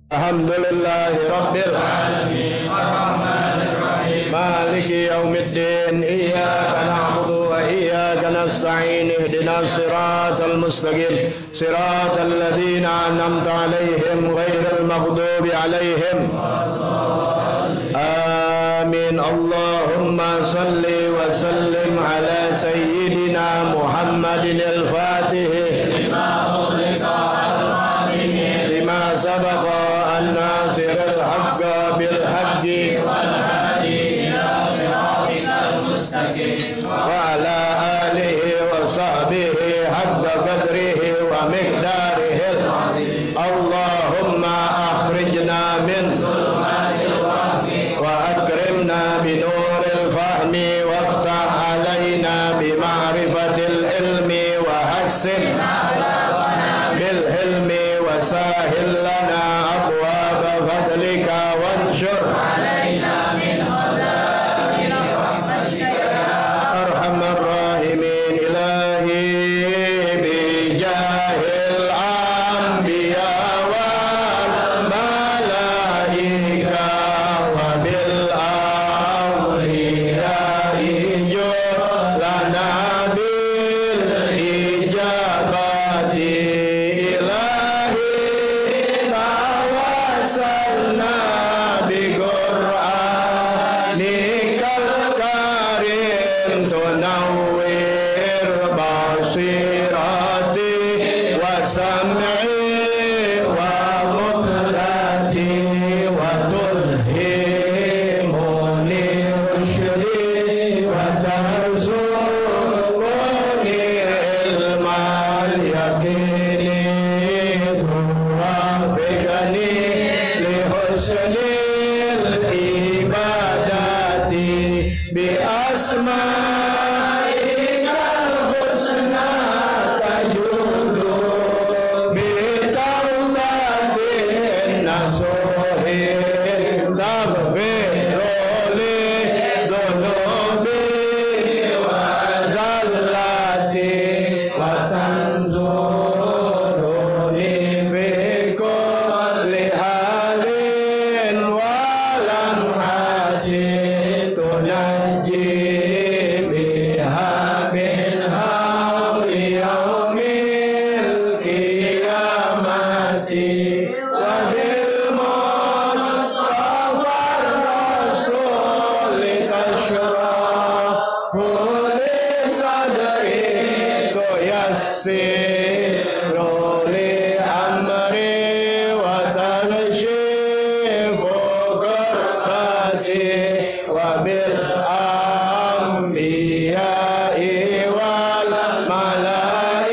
Alhamdulillahi Rabbil Alamin Ar-Rahmanir Rahim Maliki Yawmiddin Iyyaka na'budu wa iyyaka nasta'in Ihdinas siratal mustaqim Siratal ladzina an'amta 'alaihim ghairil maghdubi 'alaihim Amin Allahumma salli wa sallim ala sayyidina Muhammadin al-Fatih lima ughliqa al-khatimi lima sabaqa الناصر الحق بالحق والهادي إلى صراطك المستقيم وعلى آله وصحبه حق قدره ومقداره العظيم اللهم أخرجنا من ظلمات الوهم وأكرمنا بنور الفهم وافتح علينا بمعرفة العلم وحسن بالحلم وسهل لنا أبواب فضلك وانشر علينا من خزائن رحمتك يا أرحم الراحمين إلهي بجاه الأنبياء والملائكة وبالأولياء جر لنا بالإجابة وصلنا بقرآنك الكريم تنور بصيرتي وسمعي ومبلغي وتلهمني رشدي وترزقني علم اليقين توفقني حسن العبادات بأسمائك الحسنى تجود بتوبة نصوح تغفر لي ذنوبي وزلاتي وتنظرني في كل حال تنجي بها من هول يوم القيامة وبالمصطفى الرسول تشرح لصدري تيسر لأمري وتكشف كربتي وبالأنبياء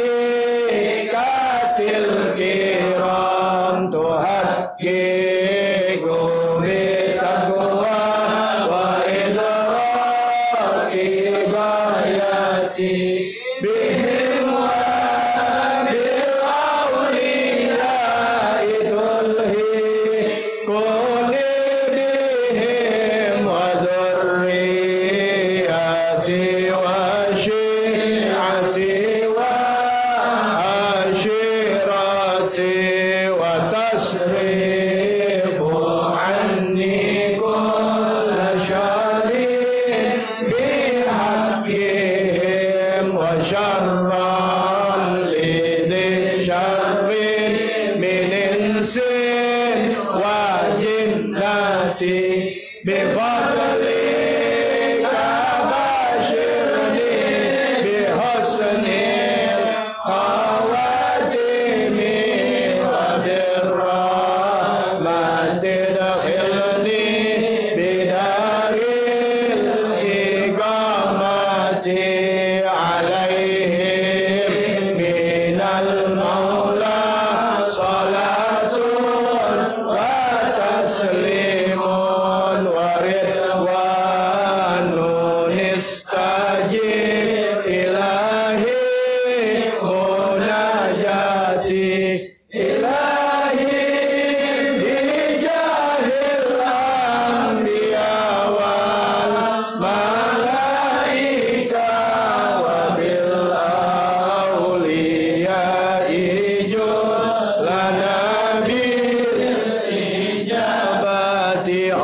والملائكة الكرام تحقق بتقوى وإدراك غايتي بهم وبالأنبياء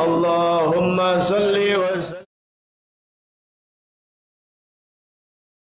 Allahumma salli wa sallim